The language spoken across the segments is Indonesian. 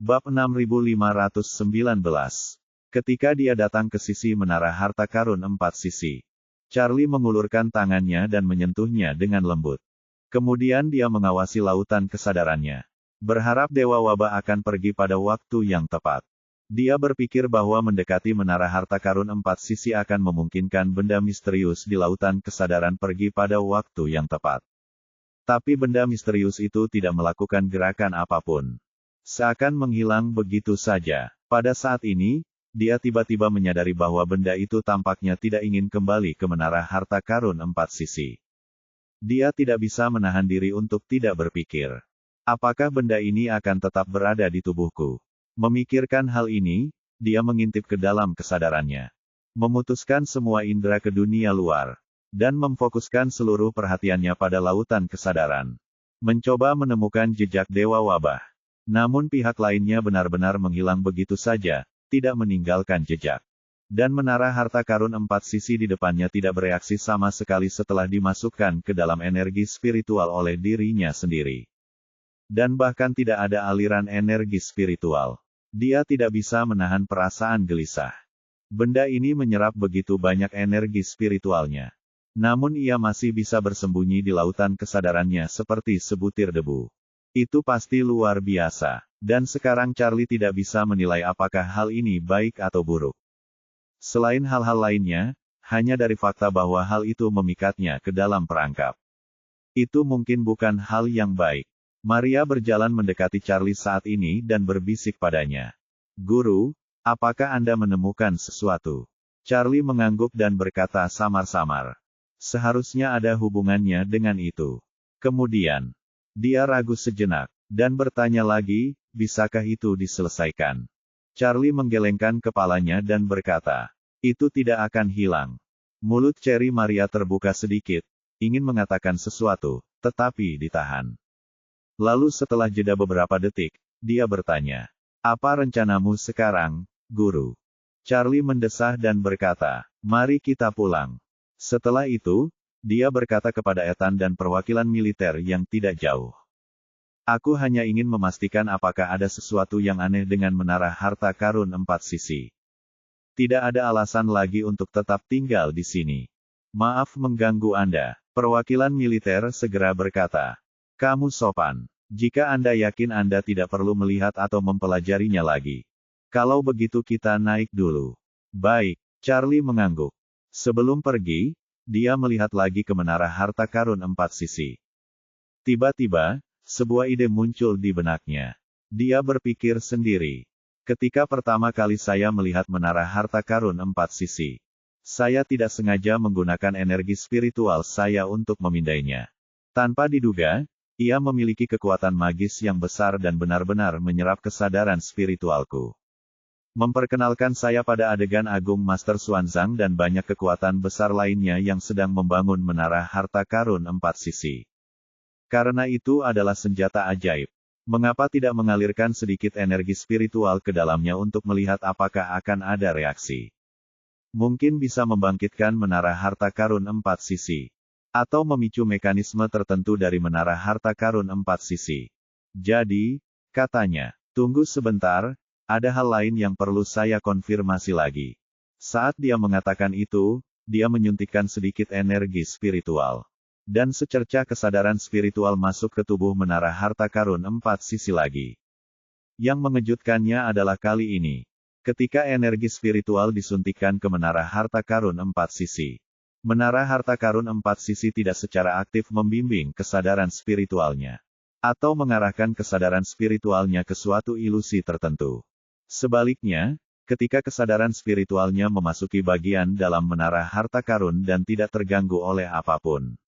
Bab 6519. Ketika dia datang ke sisi menara harta karun 4 sisi, Charlie mengulurkan tangannya dan menyentuhnya dengan lembut. Kemudian dia mengawasi lautan kesadarannya. Berharap Dewa Wabah akan pergi pada waktu yang tepat. Dia berpikir bahwa mendekati menara harta karun 4 sisi akan memungkinkan benda misterius di lautan kesadaran pergi pada waktu yang tepat. Tapi benda misterius itu tidak melakukan gerakan apapun. Seakan menghilang begitu saja. Pada saat ini, dia tiba-tiba menyadari bahwa benda itu tampaknya tidak ingin kembali ke menara harta karun 4 sisi. Dia tidak bisa menahan diri untuk tidak berpikir. Apakah benda ini akan tetap berada di tubuhku? Memikirkan hal ini, dia mengintip ke dalam kesadarannya. Memutuskan semua indera ke dunia luar. Dan memfokuskan seluruh perhatiannya pada lautan kesadaran. Mencoba menemukan jejak Dewa Wabah. Namun pihak lainnya benar-benar menghilang begitu saja, tidak meninggalkan jejak. Dan menara harta karun 4 sisi di depannya tidak bereaksi sama sekali setelah dimasukkan ke dalam energi spiritual oleh dirinya sendiri. Dan bahkan tidak ada aliran energi spiritual. Dia tidak bisa menahan perasaan gelisah. Benda ini menyerap begitu banyak energi spiritualnya. Namun ia masih bisa bersembunyi di lautan kesadarannya seperti sebutir debu. Itu pasti luar biasa. Dan sekarang Charlie tidak bisa menilai apakah hal ini baik atau buruk. Selain hal-hal lainnya, hanya dari fakta bahwa hal itu memikatnya ke dalam perangkap. Itu mungkin bukan hal yang baik. Maria berjalan mendekati Charlie saat ini dan berbisik padanya. "Guru, apakah Anda menemukan sesuatu?" Charlie mengangguk dan berkata samar-samar. Seharusnya ada hubungannya dengan itu. Kemudian, dia ragu sejenak, dan bertanya lagi, bisakah itu diselesaikan? Charlie menggelengkan kepalanya dan berkata, itu tidak akan hilang. Mulut Cherry Maria terbuka sedikit, ingin mengatakan sesuatu, tetapi ditahan. Lalu setelah jeda beberapa detik, dia bertanya, apa rencanamu sekarang, Guru? Charlie mendesah dan berkata, mari kita pulang. Setelah itu, dia berkata kepada Ethan dan perwakilan militer yang tidak jauh. Aku hanya ingin memastikan apakah ada sesuatu yang aneh dengan menara harta karun 4 sisi. Tidak ada alasan lagi untuk tetap tinggal di sini. Maaf mengganggu Anda. Perwakilan militer segera berkata. Kamu sopan. Jika Anda yakin Anda tidak perlu melihat atau mempelajarinya lagi. Kalau begitu kita naik dulu. Baik, Charlie mengangguk. Sebelum pergi, dia melihat lagi ke menara harta karun 4 sisi. Tiba-tiba, sebuah ide muncul di benaknya. Dia berpikir sendiri. Ketika pertama kali saya melihat menara harta karun 4 sisi, saya tidak sengaja menggunakan energi spiritual saya untuk memindainya. Tanpa diduga, ia memiliki kekuatan magis yang besar dan benar-benar menyerap kesadaran spiritualku. Memperkenalkan saya pada adegan Agung Master Xuanzang dan banyak kekuatan besar lainnya yang sedang membangun menara harta karun 4 sisi. Karena itu adalah senjata ajaib. Mengapa tidak mengalirkan sedikit energi spiritual ke dalamnya untuk melihat apakah akan ada reaksi? Mungkin bisa membangkitkan menara harta karun 4 sisi. Atau memicu mekanisme tertentu dari menara harta karun 4 sisi. Jadi, katanya, tunggu sebentar, ada hal lain yang perlu saya konfirmasi lagi. Saat dia mengatakan itu, dia menyuntikkan sedikit energi spiritual. Dan secerca kesadaran spiritual masuk ke tubuh menara harta karun 4 sisi lagi. Yang mengejutkannya adalah kali ini. Ketika energi spiritual disuntikkan ke menara harta karun 4 sisi. Menara harta karun 4 sisi tidak secara aktif membimbing kesadaran spiritualnya. Atau mengarahkan kesadaran spiritualnya ke suatu ilusi tertentu. Sebaliknya, ketika kesadaran spiritualnya memasuki bagian dalam menara harta karun dan tidak terganggu oleh apapun.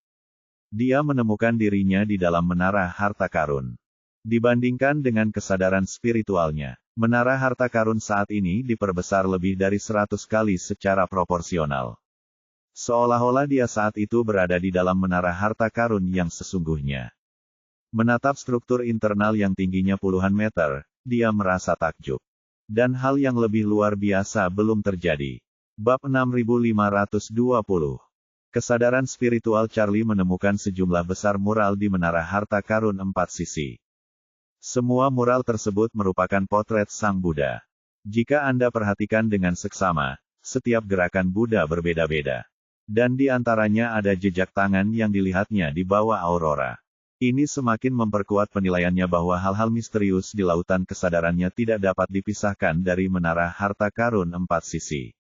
Dia menemukan dirinya di dalam menara harta karun. Dibandingkan dengan kesadaran spiritualnya, menara harta karun saat ini diperbesar lebih dari 100 kali secara proporsional. Seolah-olah dia saat itu berada di dalam menara harta karun yang sesungguhnya. Menatap struktur internal yang tingginya puluhan meter, dia merasa takjub. Dan hal yang lebih luar biasa belum terjadi. Bab 6520. Kesadaran spiritual Charlie menemukan sejumlah besar mural di menara harta karun 4 sisi. Semua mural tersebut merupakan potret Sang Buddha. Jika Anda perhatikan dengan seksama, setiap gerakan Buddha berbeda-beda. Dan di antaranya ada jejak tangan yang dilihatnya di bawah aurora. Ini semakin memperkuat penilaiannya bahwa hal-hal misterius di lautan kesadarannya tidak dapat dipisahkan dari menara harta karun 4 sisi.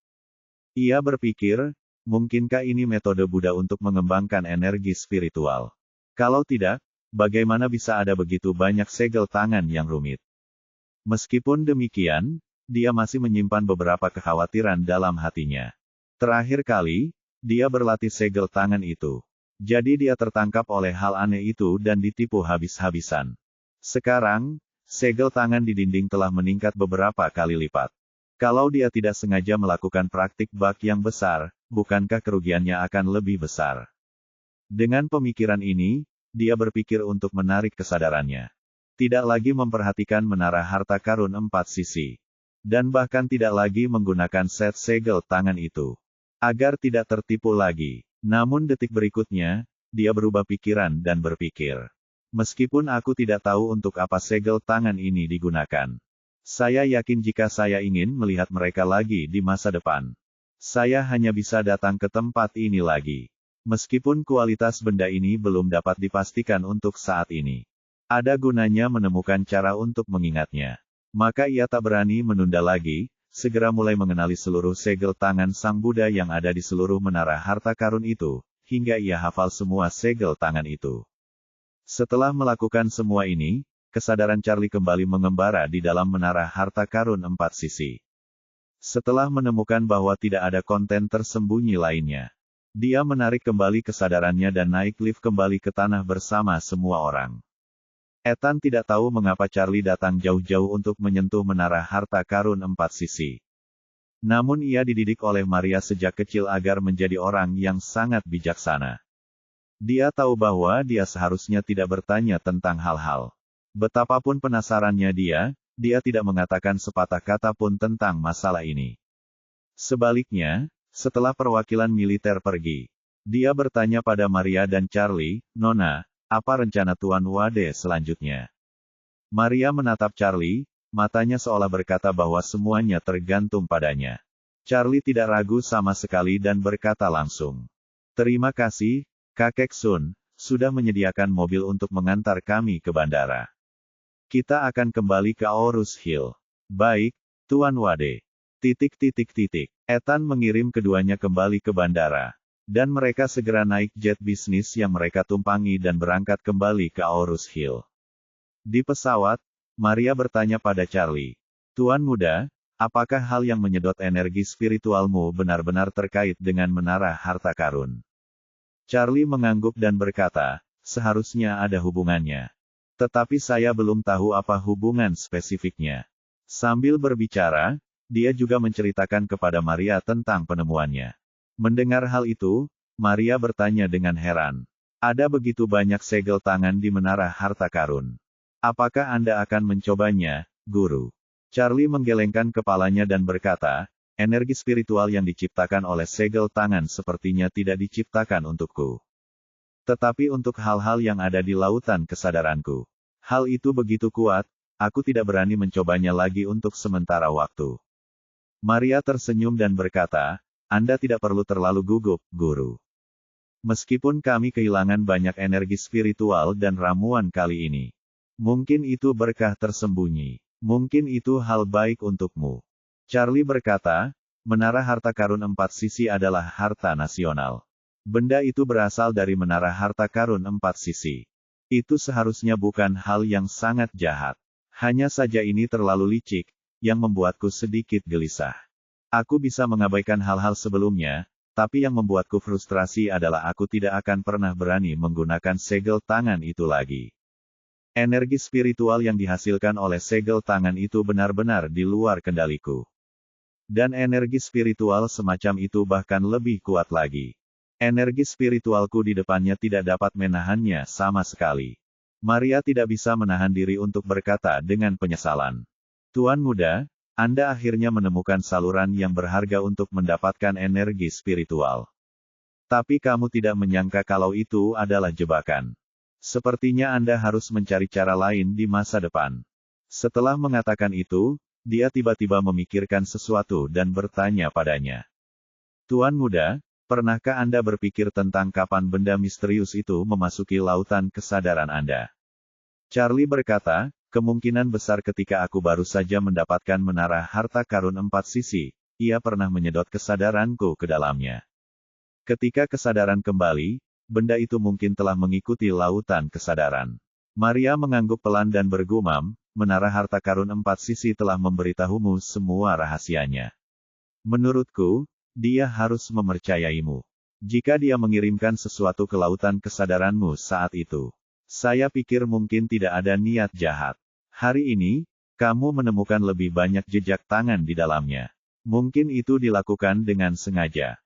Ia berpikir, mungkinkah ini metode Buddha untuk mengembangkan energi spiritual? Kalau tidak, bagaimana bisa ada begitu banyak segel tangan yang rumit? Meskipun demikian, dia masih menyimpan beberapa kekhawatiran dalam hatinya. Terakhir kali, dia berlatih segel tangan itu. Jadi dia tertangkap oleh hal aneh itu dan ditipu habis-habisan. Sekarang, segel tangan di dinding telah meningkat beberapa kali lipat. Kalau dia tidak sengaja melakukan praktik bak yang besar, bukankah kerugiannya akan lebih besar? Dengan pemikiran ini, dia berpikir untuk menarik kesadarannya. Tidak lagi memperhatikan menara harta karun 4 sisi. Dan bahkan tidak lagi menggunakan set segel tangan itu. Agar tidak tertipu lagi. Namun detik berikutnya, dia berubah pikiran dan berpikir. Meskipun aku tidak tahu untuk apa segel tangan ini digunakan. Saya yakin jika saya ingin melihat mereka lagi di masa depan. Saya hanya bisa datang ke tempat ini lagi. Meskipun kualitas benda ini belum dapat dipastikan untuk saat ini. Ada gunanya menemukan cara untuk mengingatnya. Maka ia tak berani menunda lagi. Segera mulai mengenali seluruh segel tangan Sang Buddha yang ada di seluruh menara harta karun itu, hingga ia hafal semua segel tangan itu. Setelah melakukan semua ini, kesadaran Charlie kembali mengembara di dalam menara harta karun 4 sisi. Setelah menemukan bahwa tidak ada konten tersembunyi lainnya, dia menarik kembali kesadarannya dan naik lift kembali ke tanah bersama semua orang. Ethan tidak tahu mengapa Charlie datang jauh-jauh untuk menyentuh menara harta karun 4 sisi. Namun ia dididik oleh Maria sejak kecil agar menjadi orang yang sangat bijaksana. Dia tahu bahwa dia seharusnya tidak bertanya tentang hal-hal. Betapapun penasarannya dia tidak mengatakan sepatah kata pun tentang masalah ini. Sebaliknya, setelah perwakilan militer pergi, dia bertanya pada Maria dan Charlie, "Nona, apa rencana Tuan Wade selanjutnya?" Maria menatap Charlie, matanya seolah berkata bahwa semuanya tergantung padanya. Charlie tidak ragu sama sekali dan berkata langsung, "Terima kasih, Kakek Sun, sudah menyediakan mobil untuk mengantar kami ke bandara. Kita akan kembali ke Aorus Hill." "Baik, Tuan Wade." Ethan mengirim keduanya kembali ke bandara. Dan mereka segera naik jet bisnis yang mereka tumpangi dan berangkat kembali ke Aorus Hill. Di pesawat, Maria bertanya pada Charlie, "Tuan Muda, apakah hal yang menyedot energi spiritualmu benar-benar terkait dengan menara harta karun?" Charlie mengangguk dan berkata, "Seharusnya ada hubungannya. Tetapi saya belum tahu apa hubungan spesifiknya." Sambil berbicara, dia juga menceritakan kepada Maria tentang penemuannya. Mendengar hal itu, Maria bertanya dengan heran. "Ada begitu banyak segel tangan di menara harta karun. Apakah Anda akan mencobanya, Guru?" Charlie menggelengkan kepalanya dan berkata, "Energi spiritual yang diciptakan oleh segel tangan sepertinya tidak diciptakan untukku. Tetapi untuk hal-hal yang ada di lautan kesadaranku. Hal itu begitu kuat, aku tidak berani mencobanya lagi untuk sementara waktu." Maria tersenyum dan berkata, "Anda tidak perlu terlalu gugup, Guru. Meskipun kami kehilangan banyak energi spiritual dan ramuan kali ini. Mungkin itu berkah tersembunyi. Mungkin itu hal baik untukmu." Charlie berkata, "Menara harta karun 4 sisi adalah harta nasional. Benda itu berasal dari menara harta karun 4 sisi. Itu seharusnya bukan hal yang sangat jahat. Hanya saja ini terlalu licik, yang membuatku sedikit gelisah. Aku bisa mengabaikan hal-hal sebelumnya, tapi yang membuatku frustrasi adalah aku tidak akan pernah berani menggunakan segel tangan itu lagi. Energi spiritual yang dihasilkan oleh segel tangan itu benar-benar di luar kendaliku. Dan energi spiritual semacam itu bahkan lebih kuat lagi. Energi spiritualku di depannya tidak dapat menahannya sama sekali." Maria tidak bisa menahan diri untuk berkata dengan penyesalan, "Tuan Muda, Anda akhirnya menemukan saluran yang berharga untuk mendapatkan energi spiritual. Tapi kamu tidak menyangka kalau itu adalah jebakan. Sepertinya Anda harus mencari cara lain di masa depan. Setelah mengatakan itu, dia tiba-tiba memikirkan sesuatu dan bertanya padanya. Tuan muda, pernahkah Anda berpikir tentang kapan benda misterius itu memasuki lautan kesadaran Anda? Charlie berkata, kemungkinan besar ketika aku baru saja mendapatkan menara harta karun 4 sisi, ia pernah menyedot kesadaranku ke dalamnya. Ketika kesadaran kembali, benda itu mungkin telah mengikuti lautan kesadaran. Maria mengangguk pelan dan bergumam, menara harta karun 4 sisi telah memberitahumu semua rahasianya. Menurutku, dia harus mempercayaimu. Jika dia mengirimkan sesuatu ke lautan kesadaranmu saat itu, saya pikir mungkin tidak ada niat jahat. Hari ini, kamu menemukan lebih banyak jejak tangan di dalamnya. Mungkin itu dilakukan dengan sengaja.